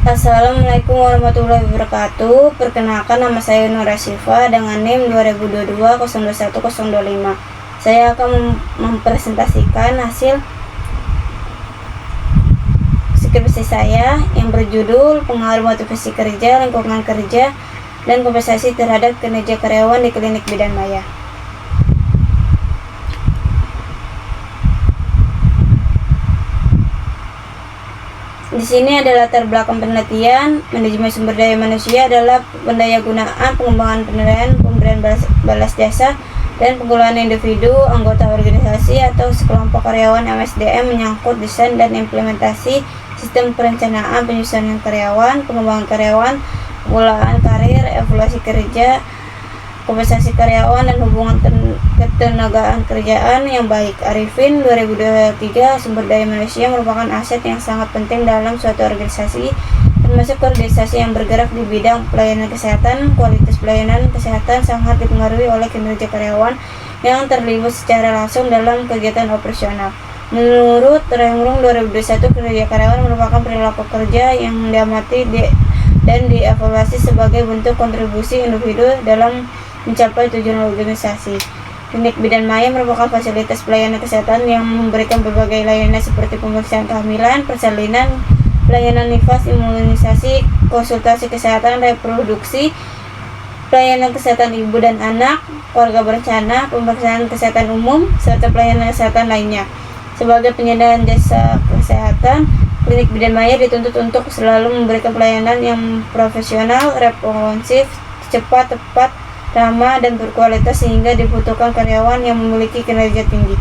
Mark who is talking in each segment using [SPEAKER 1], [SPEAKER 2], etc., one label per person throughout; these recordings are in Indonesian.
[SPEAKER 1] Assalamualaikum warahmatullahi wabarakatuh. Perkenalkan, nama saya Nura Syifa dengan NIM 2022021025. Saya akan mempresentasikan hasil skripsi saya yang berjudul Pengaruh Motivasi Kerja, Lingkungan Kerja, dan Kompensasi terhadap Kinerja Karyawan di Klinik Bidan Maya. Di sini ada latar belakang penelitian. Manajemen sumber daya manusia adalah pendayagunaan, pengembangan penilaian, pemberian balas jasa, dan pengelolaan individu, anggota organisasi, atau sekelompok karyawan MSDM menyangkut desain dan implementasi sistem perencanaan, penyusunan karyawan, pengembangan karyawan, pengelolaan karir, evaluasi kerja, kompensasi karyawan, dan hubungan ketenagaan kerjaan yang baik. Arifin 2023, sumber daya manusia merupakan aset yang sangat penting dalam suatu organisasi, termasuk organisasi yang bergerak di bidang pelayanan kesehatan. Kualitas pelayanan kesehatan sangat dipengaruhi oleh kinerja karyawan yang terlibat secara langsung dalam kegiatan operasional. Menurut Rengrung 2021, kinerja karyawan merupakan perilaku kerja yang diamati dan dievaluasi sebagai bentuk kontribusi individu dalam mencapai tujuan organisasi. Klinik Bidan Maya merupakan fasilitas pelayanan kesehatan yang memberikan berbagai layanan seperti pemeriksaan kehamilan, persalinan, pelayanan nifas, imunisasi, konsultasi kesehatan reproduksi, pelayanan kesehatan ibu dan anak, keluarga berencana, pemeriksaan kesehatan umum, serta pelayanan kesehatan lainnya. Sebagai penyediaan jasa kesehatan, Klinik Bidan Maya dituntut untuk selalu memberikan pelayanan yang profesional, responsif, cepat, tepat, ramah, dan berkualitas sehingga dibutuhkan karyawan yang memiliki kinerja tinggi.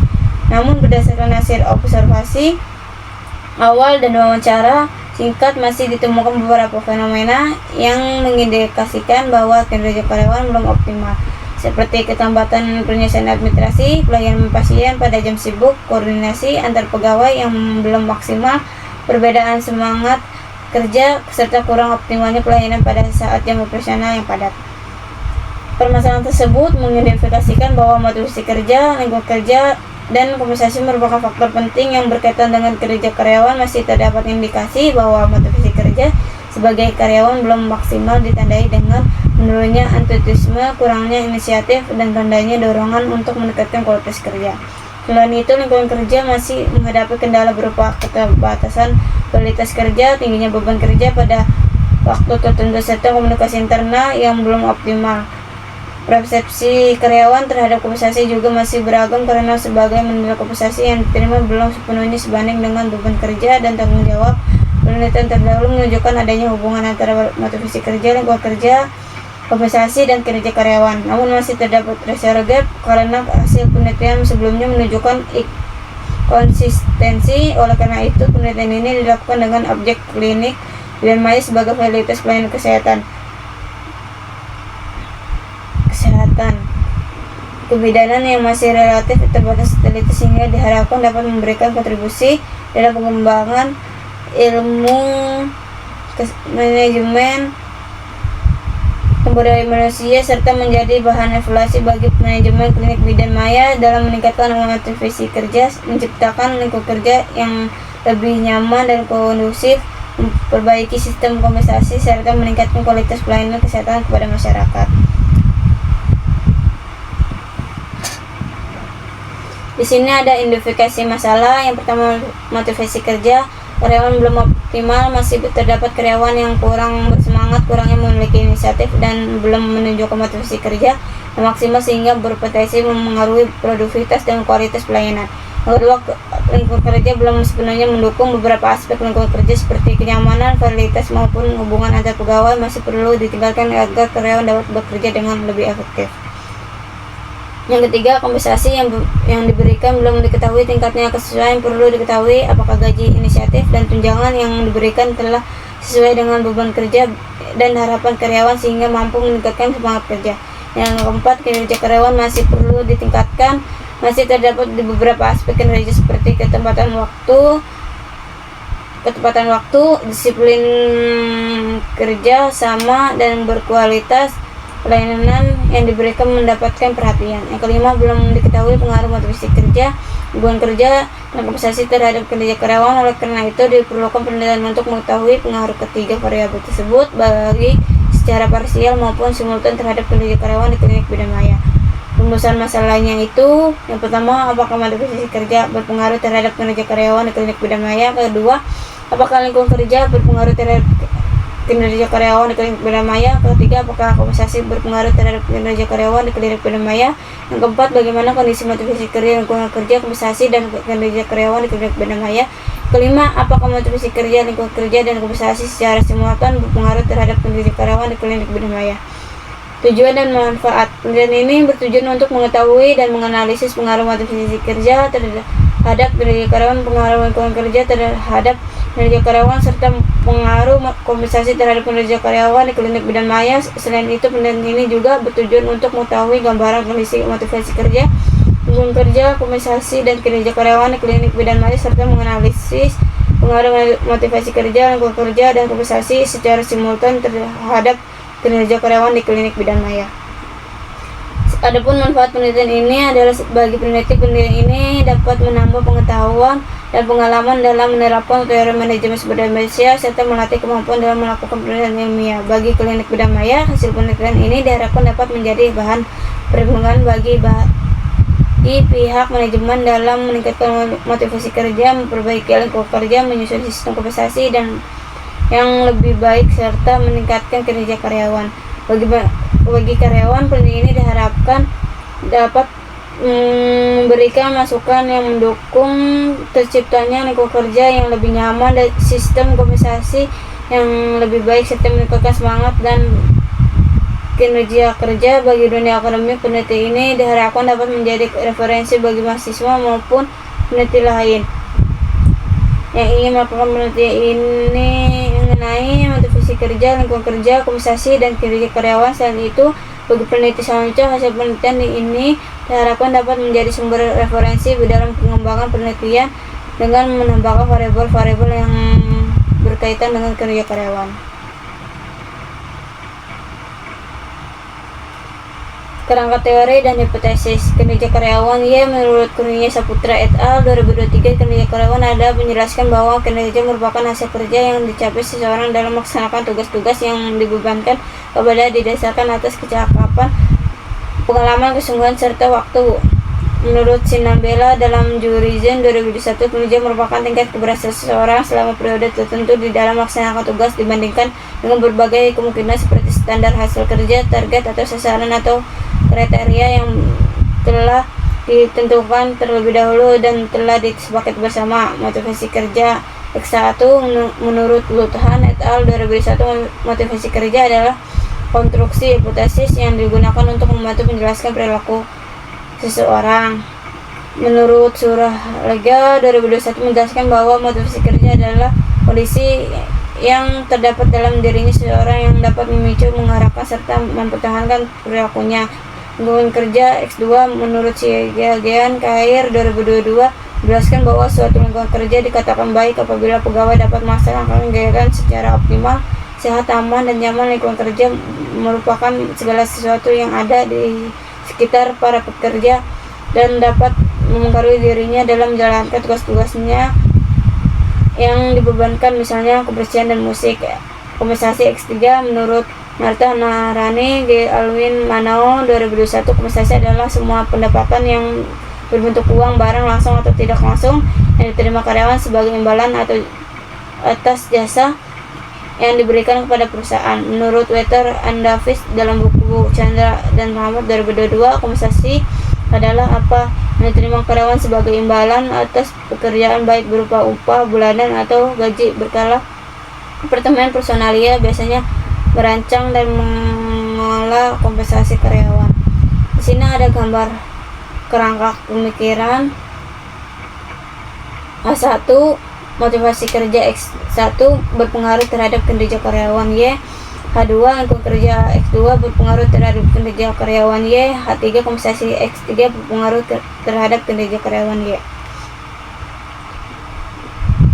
[SPEAKER 1] Namun berdasarkan hasil observasi awal dan wawancara singkat, masih ditemukan beberapa fenomena yang mengindikasikan bahwa kinerja karyawan belum optimal, seperti ketambatan penyelesaian administrasi, pelayanan pasien pada jam sibuk, koordinasi antar pegawai yang belum maksimal, perbedaan semangat kerja, serta kurang optimalnya pelayanan pada saat jam operasional yang padat. Permasalahan tersebut mengidentifikasikan bahwa motivasi kerja, lingkungan kerja, dan kompensasi merupakan faktor penting yang berkaitan dengan kinerja karyawan. Masih terdapat indikasi bahwa motivasi kerja sebagai karyawan belum maksimal, ditandai dengan menurunnya antusiasme, kurangnya inisiatif, dan rendahnya dorongan untuk meningkatkan kualitas kerja. Selain itu, lingkungan kerja masih menghadapi kendala berupa keterbatasan kualitas kerja, tingginya beban kerja pada waktu tertentu, serta komunikasi internal yang belum optimal. Persepsi karyawan terhadap kompensasi juga masih beragam karena sebagai menilai kompensasi yang diterima belum sepenuhnya sebanding dengan beban kerja dan tanggung jawab. Penelitian terdahulu menunjukkan adanya hubungan antara motivasi kerja, lingkungan kerja, kompensasi, dan kinerja karyawan. Namun masih terdapat reserve gap karena hasil penelitian sebelumnya menunjukkan konsistensi. Oleh karena itu, penelitian ini dilakukan dengan objek Klinik Bidan Maya sebagai fasilitas pelayanan kesehatan. Kebidanan yang masih relatif terbatas teliti sehingga diharapkan dapat memberikan kontribusi dalam pengembangan ilmu manajemen sumber daya manusia serta menjadi bahan evaluasi bagi manajemen Klinik Bidan Maya dalam meningkatkan motivasi kerja, menciptakan lingkungan kerja yang lebih nyaman dan kondusif, memperbaiki sistem kompensasi, serta meningkatkan kualitas pelayanan kesehatan kepada masyarakat. Di sini ada identifikasi masalah. Yang pertama, motivasi kerja. Karyawan belum optimal, masih terdapat karyawan yang kurang bersemangat, kurangnya memiliki inisiatif, dan belum menunjukkan motivasi kerja yang maksimal sehingga berpotensi mempengaruhi produktivitas dan kualitas pelayanan. Yang kedua, lingkungan kerja belum sepenuhnya mendukung. Beberapa aspek lingkungan kerja seperti kenyamanan, kualitas, maupun hubungan antar pegawai masih perlu ditingkatkan agar karyawan dapat bekerja dengan lebih efektif. Yang ketiga, kompensasi yang diberikan belum diketahui tingkatnya. Kesesuaian perlu diketahui apakah gaji, inisiatif, dan tunjangan yang diberikan telah sesuai dengan beban kerja dan harapan karyawan sehingga mampu meningkatkan semangat kerja. Yang keempat, kinerja karyawan masih perlu ditingkatkan. Masih terdapat di beberapa aspek kinerja seperti ketepatan waktu, disiplin kerja sama dan berkualitas, pelayanan yang diberikan mendapatkan perhatian. Yang kelima, belum diketahui pengaruh motivasi kerja, hubungan kerja, dan kompensasi terhadap kinerja karyawan. Oleh karena itu, diperlukan penelitian untuk mengetahui pengaruh ketiga variabel tersebut bagi secara parsial maupun simultan terhadap kinerja karyawan di klinik Bidang Maya. Rumusan masalahnya itu, yang pertama, apakah motivasi kerja berpengaruh terhadap kinerja karyawan di klinik Bidang Maya? Kedua, apakah lingkungan kerja berpengaruh terhadap kinerja karyawan di klinik Bidang Maya? Ketiga, apakah kompensasi berpengaruh terhadap kinerja karyawan di klinik Bidang Maya? Yang keempat, bagaimana kondisi motivasi kerja, lingkungan kerja, kompensasi, dan kinerja karyawan di klinik Bidang Maya? Kelima, apakah motivasi kerja, lingkungan kerja, dan kompensasi secara simultan berpengaruh terhadap kinerja karyawan di klinik Bidang Maya? Tujuan dan manfaat. Penelitian ini bertujuan untuk mengetahui dan menganalisis pengaruh motivasi kerja terhadap kinerja karyawan, pengaruh lingkungan kerja terhadap kinerja karyawan, serta pengaruh kompensasi terhadap kinerja karyawan di klinik Bidang Maya. Selain itu, penelitian ini juga bertujuan untuk mengetahui gambaran kondisi motivasi kerja, lingkungan kerja, kompensasi, dan kinerja karyawan di klinik Bidang Maya, serta menganalisis pengaruh motivasi kerja, lingkungan kerja, dan kompensasi secara simultan terhadap kinerja karyawan di klinik Bidang Maya. Adapun manfaat penelitian ini adalah bagi penelitian ini dapat menambah pengetahuan dan pengalaman dalam menerapkan teori manajemen sumber daya manusia serta melatih kemampuan dalam melakukan penelitian ilmiah. Bagi klinik Bidang Maya, hasil penelitian ini diharapkan dapat menjadi bahan pertimbangan bagi pihak manajemen dalam meningkatkan motivasi kerja, memperbaiki lingkungan kerja, menyusun sistem kompensasi dan yang lebih baik, serta meningkatkan kinerja karyawan. Bagi karyawan, penelitian ini diharapkan dapat memberikan masukan yang mendukung terciptanya lingkungan kerja yang lebih nyaman dan sistem kompensasi yang lebih baik, serta meningkatkan semangat dan kinerja kerja. Bagi dunia akademik, penelitian ini diharapkan dapat menjadi referensi bagi mahasiswa maupun peneliti lain yang ingin melakukan penelitian ini mengenai motivasi kerja, lingkungan kerja, kompensasi, dan kinerja karyawan. Selain itu, bagi peneliti selanjutnya, hasil penelitian ini diharapkan dapat menjadi sumber referensi dalam pengembangan penelitian dengan menambahkan variabel-variabel yang berkaitan dengan kinerja karyawan. Kerangka teori dan hipotesis kinerja karyawan. Menurut Kurnia Saputra et al. 2023, kinerja karyawan adalah menjelaskan bahwa kinerja merupakan hasil kerja yang dicapai seseorang dalam melaksanakan tugas-tugas yang dibebankan kepada didasarkan atas kecakapan, pengalaman, kesungguhan, serta waktu. Menurut Sinambela dalam Jurizen 2021, kinerja merupakan tingkat keberhasilan seseorang selama periode tertentu di dalam melaksanakan tugas dibandingkan dengan berbagai kemungkinan seperti standar hasil kerja, target atau sasaran atau kriteria yang telah ditentukan terlebih dahulu dan telah disepakati bersama. Motivasi kerja X1 menurut Luthan et al. 2001, motivasi kerja adalah konstruksi hipotesis yang digunakan untuk membantu menjelaskan perilaku seseorang. Menurut Surah Lega 2021 menjelaskan bahwa motivasi kerja adalah kondisi yang terdapat dalam dirinya seseorang yang dapat memicu, mengarahkan, serta mempertahankan perilakunya. Lingkungan kerja X2 menurut Siagian Kair 2022 menjelaskan bahwa suatu lingkungan kerja dikatakan baik apabila pegawai dapat melaksanakan kegiatan secara optimal, sehat, aman, dan nyaman. Lingkungan kerja merupakan segala sesuatu yang ada di sekitar para pekerja dan dapat mempengaruhi dirinya dalam menjalankan tugas-tugasnya yang dibebankan, misalnya kebersihan dan musik. Kompensasi X3 menurut Marta Nahrani G. Alwin Manao 2021, kompensasi adalah semua pendapatan yang berbentuk uang, barang langsung atau tidak langsung yang diterima karyawan sebagai imbalan atau atas jasa yang diberikan kepada perusahaan. Menurut Wetter and Davis dalam buku Chandra dan Muhammad 2022, kompensasi adalah apa yang diterima karyawan sebagai imbalan atas pekerjaan, baik berupa upah bulanan atau gaji berkala. Pertemuan personalia biasanya merancang dan mengolah kompensasi karyawan. Di sini ada gambar kerangka pemikiran. A1, motivasi kerja X1 berpengaruh terhadap kinerja karyawan Y. H2, lingkungan kerja X2 berpengaruh terhadap kinerja karyawan Y. H3, kompensasi X3 berpengaruh terhadap kinerja karyawan Y.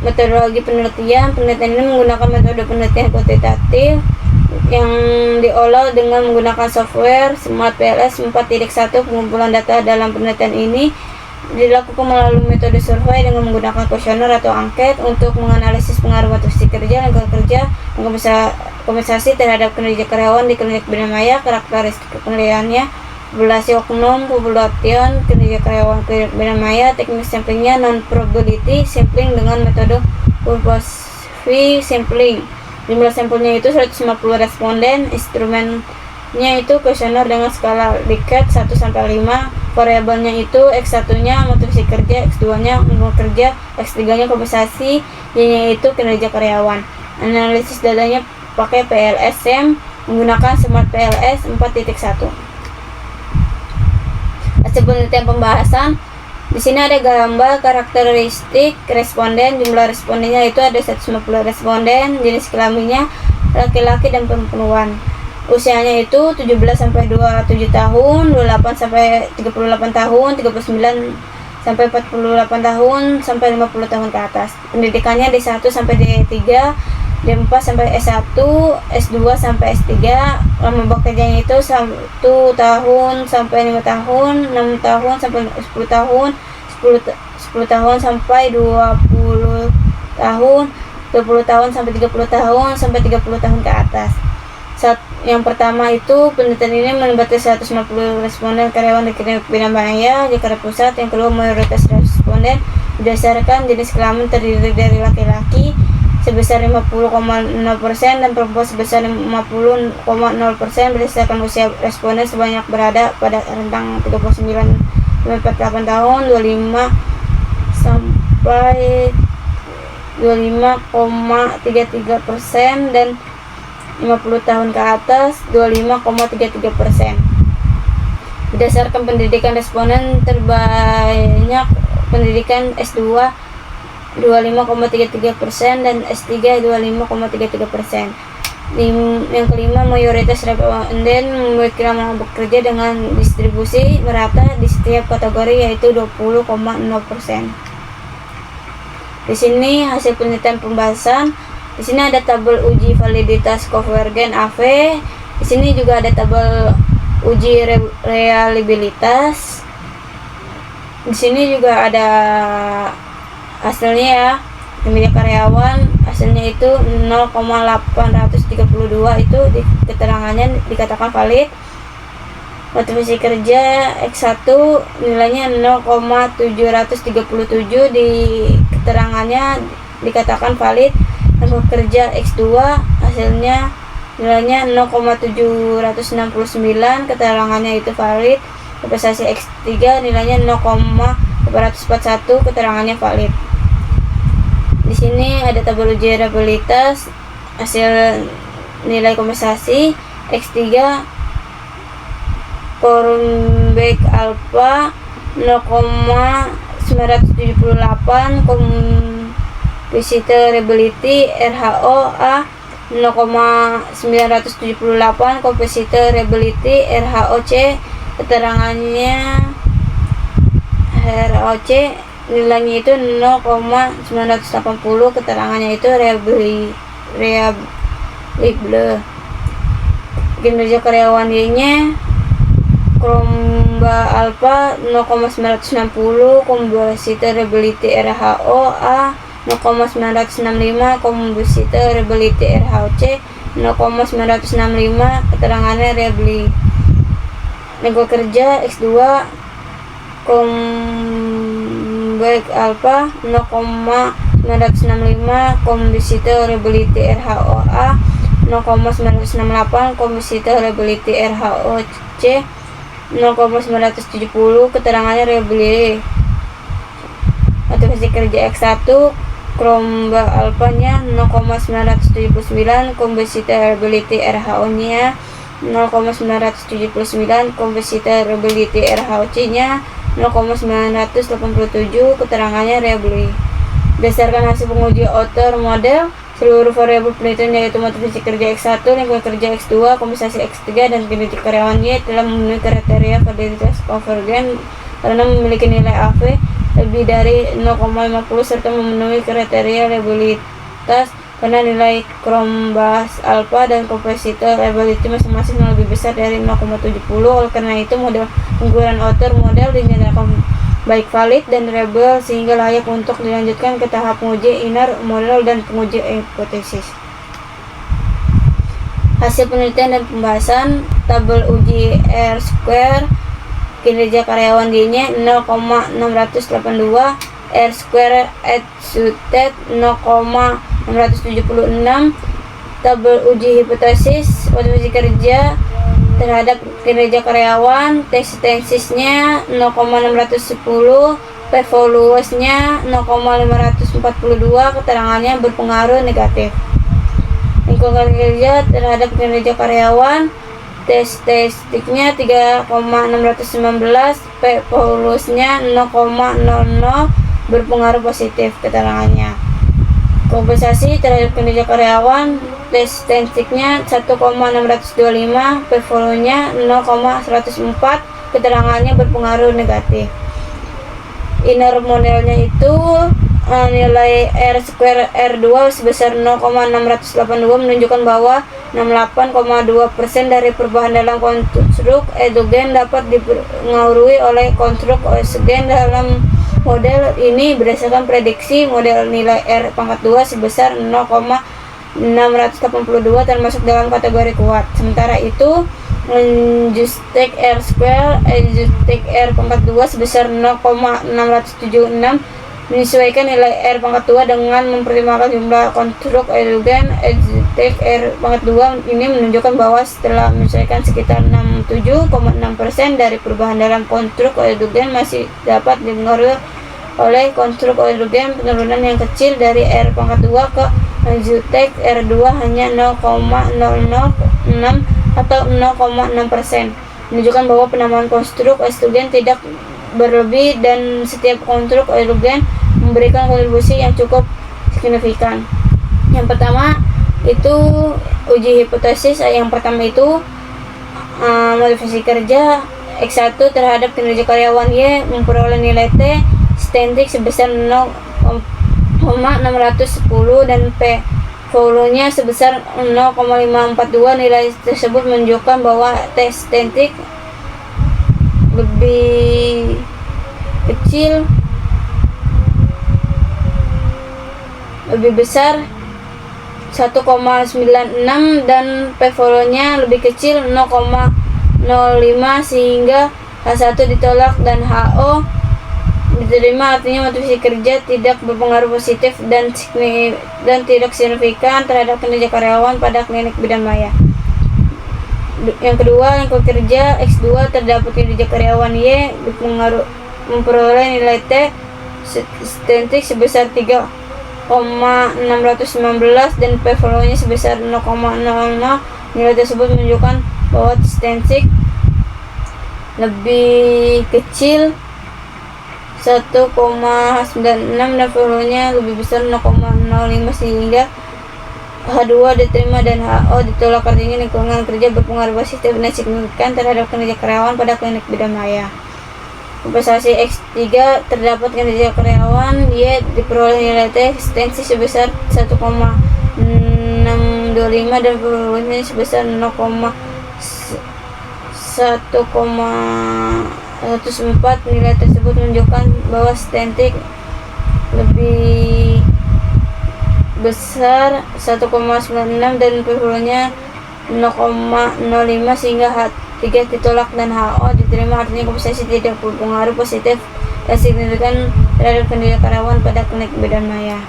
[SPEAKER 1] Metodologi penelitian. Penelitian ini menggunakan metode penelitian kuantitatif yang diolah dengan menggunakan software Smart PLS 4.1. Pengumpulan data dalam penelitian ini dilakukan melalui metode survei dengan menggunakan kuesioner atau angket untuk menganalisis pengaruh motivasi kerja, lingkungan kerja, dan kompensasi terhadap kinerja karyawan di klinik Bina Maya. Karakteristik penelitiannya: populasi oknum, population kinerja karyawan klinik Bina Maya. Teknik samplingnya non-probability sampling dengan metode purposive sampling. Jumlah sampelnya itu 150 responden. Instrumennya itu kuesioner dengan skala Likert 1-5. Variabelnya itu X1-nya motivasi kerja, X2-nya lingkungan kerja, X3-nya kompensasi, Y-nya itu kinerja karyawan. Analisis datanya pakai PLSM menggunakan Smart PLS 4.1. Hasil penelitian pembahasan. Di sini ada gambar karakteristik responden. Jumlah respondennya itu ada 150 responden. Jenis kelaminnya laki-laki dan perempuan. Usianya itu 17 sampai 27 tahun, 28 sampai 38 tahun, 39 sampai 48 tahun, sampai 50 tahun ke atas. Pendidikannya D1 sampai D3, D4 sampai S1, S2 sampai S3. Lama bekerjanya itu 1 tahun sampai 5 tahun, 6 tahun sampai 10 tahun, 10 tahun sampai 20 tahun, 20 tahun sampai 30 tahun, sampai 30 tahun ke atas. Yang pertama itu penelitian ini melibatkan 150 responden karyawan di klinik Bina Maya, Jakarta Pusat. Yang kedua, mayoritas responden berdasarkan jenis kelamin terdiri dari laki-laki sebesar 50,0% dan perempuan sebesar 50,0%. Berdasarkan usia responden sebanyak berada pada rentang 39 sampai 48 tahun, 25 sampai 25,33%, dan 50 tahun ke atas 25,33%. Berdasarkan pendidikan responden terbanyak pendidikan S2 25,33% dan S3 25,33%. Yang kelima, mayoritas responden memiliki lama bekerja dengan distribusi merata di setiap kategori, yaitu 20,0%. Di sini hasil penelitian pembahasan. Di sini ada tabel uji validitas konvergen AV. Di sini juga ada tabel uji reliabilitas. Di sini juga ada hasilnya ya. Kinerja karyawan hasilnya itu 0,832, itu keterangannya dikatakan valid. Motivasi kerja X1 nilainya 0,737, di keterangannya dikatakan valid. Lingkungan kerja X2 hasilnya nilainya 0,769, keterangannya itu valid. Kompensasi X3 nilainya 0,841, keterangannya valid. Di sini ada tabel uji reliabilitas hasil nilai kompensasi X3 Kornbeck alpha 0,978, Compensability RHO-A 0,978, Compensability RHO-C keterangannya RHO-C nilainya itu 0,980, keterangannya itu reliable. Kinerja karyawan Y-nya Kromba alpha 0,960, Compensability RHO-A 0,965, Compensability RHO-C 0,965, keterangannya reliable. Lingkungan kerja X2 Krombeck alpha 0,965, Compensability RHO-A 0,968, Compensability RHO-C 0,970, keterangannya reliable. Motivasi kerja X1 Kromba alpha-nya 0,979, Compensability RHO-nya 0,979, Compensability RHO-C-nya 0,987, keterangannya reliable. Berdasarkan hasil penguji outer model, seluruh variabel penelitian yaitu motivasi kerja X1, lingkungan kerja X2, kompensasi X3, dan kinerja karyawan Y telah memenuhi kriteria validitas konvergen karena memiliki nilai AV lebih dari 0,50 serta memenuhi kriteria reliabilitas karena nilai Chromebus alpha dan compositor ability masing-masing lebih besar dari 0,70. Oleh karena itu, model pengguguran author model dinyatakan baik valid dan reliable sehingga layak untuk dilanjutkan ke tahap penguji inner model dan penguji hipotesis. Hasil penelitian dan pembahasan tabel uji R-square kinerja karyawan D-nya 0,682, R-square adjusted 0,676. Tabel uji hipotesis motivasi kerja terhadap kinerja karyawan, tesisnya 0,610, p-values-nya 0,542, keterangannya berpengaruh negatif. Lingkungan kerja terhadap kinerja karyawan, statistiknya 3,619, p-values-nya 0,00, berpengaruh positif, keterangannya. Kompensasi terhadap kinerja karyawan, statistiknya 1,625, p-value-nya 0,104, keterangannya berpengaruh negatif. Inner modelnya itu nilai R-square R2 sebesar 0,682 menunjukkan bahwa 68,2% dari perubahan dalam konstruk endogen dapat dipengaruhi oleh konstruk eksogen dalam model ini berdasarkan prediksi model nilai R pangkat 2 sebesar 0,682 termasuk dalam kategori kuat. Sementara itu, adjusted R square adjusted R pangkat 2 sebesar 0,676 menyesuaikan nilai R pangkat 2 dengan mempertimbangkan jumlah konstruk endogen. Adjusted R pangkat 2 ini menunjukkan bahwa setelah menyesuaikan sekitar 67,6% dari perubahan dalam konstruk endogen masih dapat dipengaruhi oleh konstruk endogen. Penurunan yang kecil dari R pangkat 2 ke adjusted R2 hanya 0,006 atau 0,6% menunjukkan bahwa penambahan konstruk endogen tidak berlebih dan setiap konstruk endogen memberikan kontribusi yang cukup signifikan. Yang pertama itu uji hipotesis. Yang pertama itu motivasi kerja X1 terhadap kinerja karyawan Y memperoleh nilai T statistik sebesar 0,610 dan P value-nya sebesar 0,542. Nilai tersebut menunjukkan bahwa T statistik lebih kecil lebih besar 1,96 dan p-value-nya lebih kecil 0,05 sehingga H1 ditolak dan HO diterima. Artinya motivasi kerja tidak berpengaruh positif dan tidak signifikan terhadap kinerja karyawan pada klinik bidan maya. Yang kedua, lingkungan kerja X2 terdapat kinerja karyawan Y memperoleh nilai T statistik sebesar 3,619 dan p-value-nya sebesar 0,00. Nilai tersebut menunjukkan bahwa statistik lebih kecil 1,96 dan value-nya lebih besar 0,05 sehingga H2 diterima dan HO ditolak. Artinya lingkungan kerja berpengaruh positif dan signifikan terhadap kinerja karyawan pada klinik bidan maya. Kompensasi X3 terdapat kinerja karyawan Y diperoleh nilai T ekstensi sebesar 1,625 dan value-nya sebesar 1,4. Nilai tersebut menunjukkan bahwa statistik lebih besar 1,96 dan p-value-nya 0,05 sehingga H3 ditolak dan HO diterima. Artinya kompensasi tidak berpengaruh positif dan signifikan terhadap kinerja karyawan pada klinik bidan maya.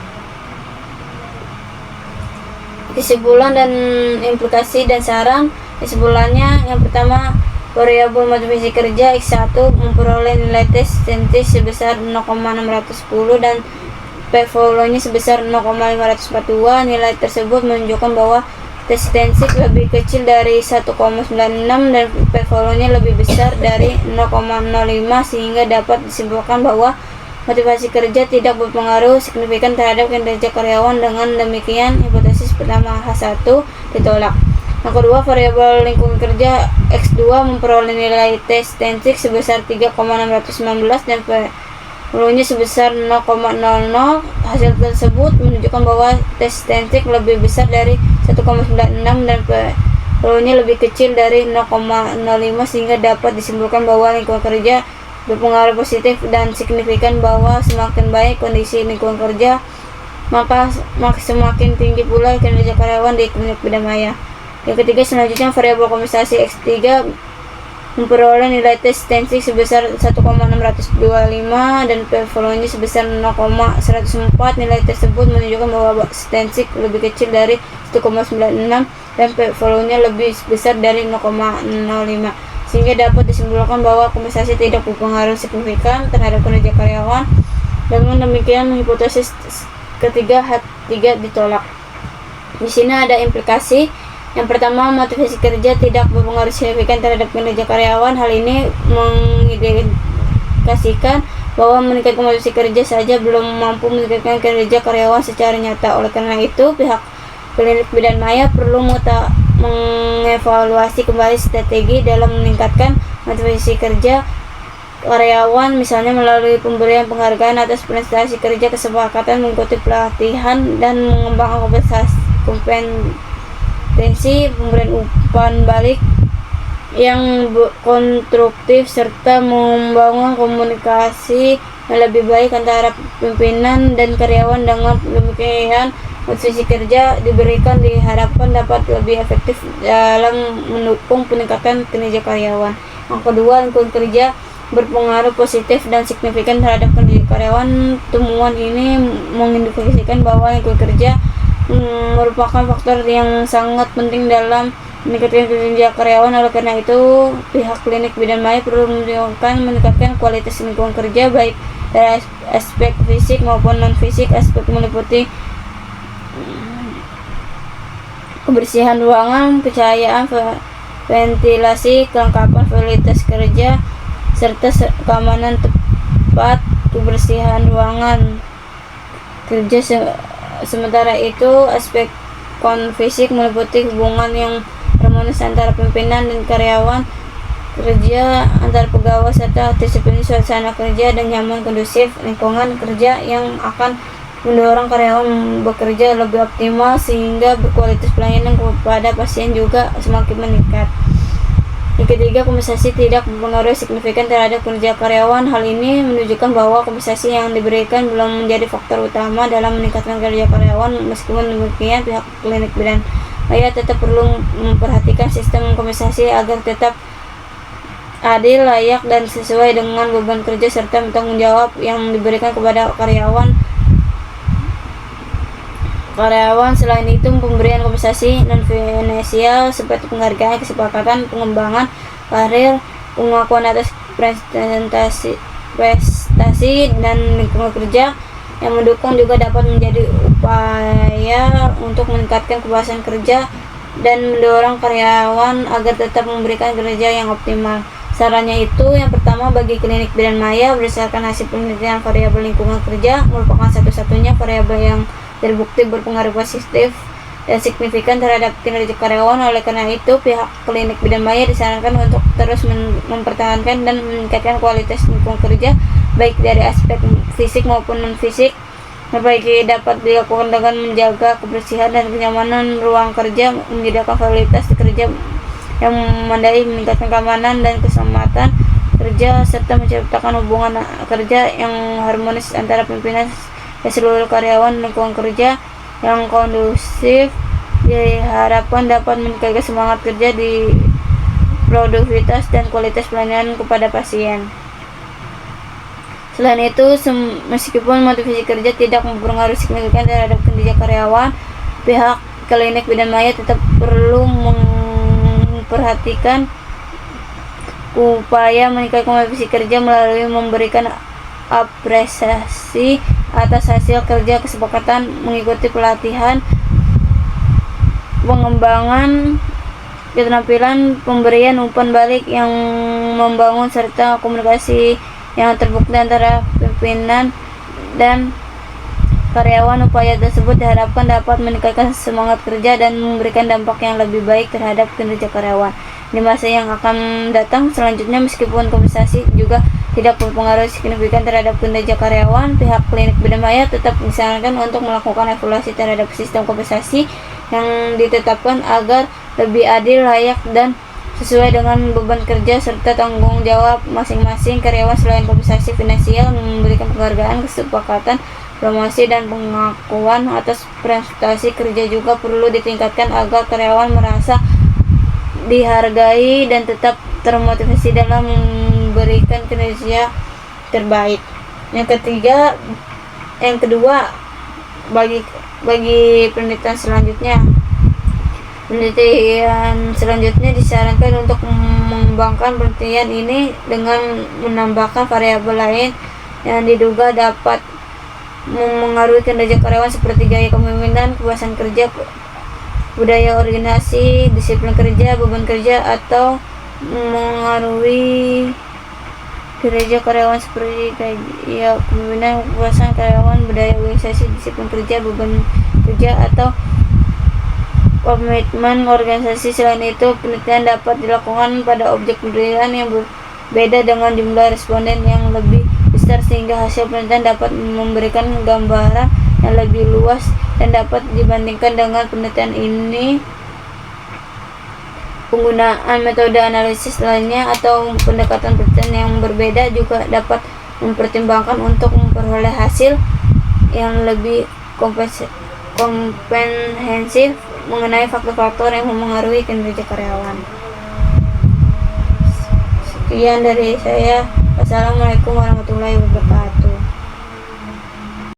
[SPEAKER 1] Kesimpulan dan implikasi dan saran. Kesimpulannya, yang pertama, variabel motivasi kerja X1 memperoleh nilai tes statistik sebesar 0,610 dan p-value-nya sebesar 0,542. Nilai tersebut menunjukkan bahwa tes statistik lebih kecil dari 1,96 dan p-value-nya lebih besar dari 0,05 sehingga dapat disimpulkan bahwa motivasi kerja tidak berpengaruh signifikan terhadap kinerja karyawan. Dengan demikian, hipotesis pertama H1 ditolak. Yang kedua, variabel lingkungan kerja X2 memperoleh nilai tes statistik sebesar 3,619 dan Follow-nya sebesar 0,00. Hasil tersebut menunjukkan bahwa Testensic lebih besar dari 1,96 dan follow-nya lebih kecil dari 0,05, sehingga dapat disimpulkan bahwa lingkungan kerja berpengaruh positif dan signifikan, bahwa semakin baik kondisi lingkungan kerja maka semakin tinggi pula kinerja karyawan di klinik bidang maya. Yang ketiga, selanjutnya variabel kompensasi X3 memperoleh nilai Testensic sebesar 1,625 dan follow-nya sebesar 0,104. Nilai tersebut menunjukkan bahwa Testensic lebih kecil dari 1,96 dan follow-nya lebih besar dari 0,05, sehingga dapat disimpulkan bahwa kompensasi tidak berpengaruh signifikan terhadap kinerja karyawan. Dengan demikian, hipotesis ketiga H3 ditolak. Di sini ada implikasi. Yang pertama, motivasi kerja tidak berpengaruh signifikan terhadap kinerja karyawan. Hal ini mengindikasikan bahwa meningkatkan motivasi kerja saja belum mampu meningkatkan kinerja karyawan secara nyata. Oleh karena itu, pihak klinik bidan maya perlu mengevaluasi kembali strategi dalam meningkatkan motivasi kerja karyawan, misalnya melalui pemberian penghargaan atas prestasi kerja, kesepakatan mengikuti pelatihan dan mengembangkan kompetensi, pemberian umpan balik yang konstruktif, serta membangun komunikasi yang lebih baik antara pimpinan dan karyawan. Dengan demikian, motivasi kerja diberikan diharapkan dapat lebih efektif dalam mendukung peningkatan kinerja karyawan. Yang kedua, lingkungan kerja berpengaruh positif dan signifikan terhadap kinerja karyawan. Temuan ini mengindikasikan bahwa lingkungan kerja merupakan faktor yang sangat penting dalam meningkatkan kinerja karyawan. Oleh karena itu, pihak klinik bidan maya perlu meningkatkan kualitas lingkungan kerja, baik dari aspek fisik maupun non fisik. Aspek meliputi kebersihan ruangan, pencahayaan, ventilasi, kelengkapan fasilitas kerja, serta keamanan tempat, kebersihan ruangan kerja. Sementara itu, aspek non-fisik meliputi hubungan yang harmonis antara pimpinan dan karyawan kerja, antar pegawai, serta disiplin suasana kerja dan nyaman kondusif lingkungan kerja yang akan mendorong karyawan bekerja lebih optimal, sehingga kualitas pelayanan kepada pasien juga semakin meningkat. Yang ketiga, kompensasi tidak berpengaruh signifikan terhadap kinerja karyawan. Hal ini menunjukkan bahwa kompensasi yang diberikan belum menjadi faktor utama dalam meningkatkan kinerja karyawan. Meskipun demikian, pihak klinik bidan maya tetap perlu memperhatikan sistem kompensasi agar tetap adil, layak, dan sesuai dengan beban kerja serta tanggung jawab yang diberikan kepada karyawan. Selain itu, pemberian kompensasi non finansial seperti penghargaan, kesepakatan, pengembangan karir, pengakuan atas prestasi dan lingkungan kerja yang mendukung juga dapat menjadi upaya untuk meningkatkan kepuasan kerja dan mendorong karyawan agar tetap memberikan kerja yang optimal. Sarannya itu, yang pertama, bagi klinik bidan maya, berdasarkan hasil penelitian, variabel lingkungan kerja merupakan satu-satunya variabel yang terbukti berpengaruh positif dan signifikan terhadap kinerja karyawan. Oleh karena itu, pihak klinik bidan maya disarankan untuk terus mempertahankan dan meningkatkan kualitas lingkungan kerja, baik dari aspek fisik maupun non-fisik. Perbaiki dapat dilakukan dengan menjaga kebersihan dan kenyamanan ruang kerja, menyediakan fasilitas kerja yang memadai, meningkatkan keamanan dan keselamatan kerja, serta menciptakan hubungan kerja yang harmonis antara pimpinan dan seluruh karyawan. Lingkungan kerja yang kondusif diharapkan dapat meningkatkan semangat kerja, di produktivitas dan kualitas pelayanan kepada pasien. Selain itu, meskipun motivasi kerja tidak berpengaruh signifikan terhadap kinerja karyawan, pihak klinik bidan maya tetap perlu memperhatikan upaya meningkatkan motivasi kerja melalui memberikan apresiasi atas hasil kerja, kesepakatan, mengikuti pelatihan, pengembangan keterampilan, pemberian umpan balik yang membangun, serta komunikasi yang terbukti antara pimpinan dan karyawan. Upaya tersebut diharapkan dapat meningkatkan semangat kerja dan memberikan dampak yang lebih baik terhadap kinerja karyawan. di masa yang akan datang. Selanjutnya, meskipun kompensasi juga tidak berpengaruh signifikan terhadap kinerja karyawan, pihak klinik Bina Maya tetap disarankan untuk melakukan evaluasi terhadap sistem kompensasi yang ditetapkan agar lebih adil, layak, dan sesuai dengan beban kerja serta tanggung jawab masing-masing karyawan. Selain kompensasi finansial, memberikan penghargaan, kesepakatan, promosi, dan pengakuan atas prestasi kerja juga perlu ditingkatkan agar karyawan merasa dihargai dan tetap termotivasi dalam memberikan kinerja terbaik. Yang kedua, bagi penelitian selanjutnya disarankan untuk mengembangkan penelitian ini dengan menambahkan variabel lain yang diduga dapat memengaruhi kinerja karyawan seperti gaya kepemimpinan, kepuasan kerja, budaya organisasi, disiplin kerja, beban kerja, atau mengaruhi kinerja karyawan seperti gaya kepemimpinan, kepuasan karyawan, budaya organisasi, disiplin kerja, beban kerja, atau komitmen organisasi. Selain itu, penelitian dapat dilakukan pada objek penelitian yang berbeda dengan jumlah responden yang lebih besar, sehingga hasil penelitian dapat memberikan gambaran yang lebih luas dan dapat dibandingkan dengan penelitian ini. Penggunaan metode analisis lainnya atau pendekatan penelitian yang berbeda juga dapat mempertimbangkan untuk memperoleh hasil yang lebih komprehensif mengenai faktor-faktor yang memengaruhi kinerja karyawan. Sekian dari saya. Wassalamualaikum warahmatullahi wabarakatuh.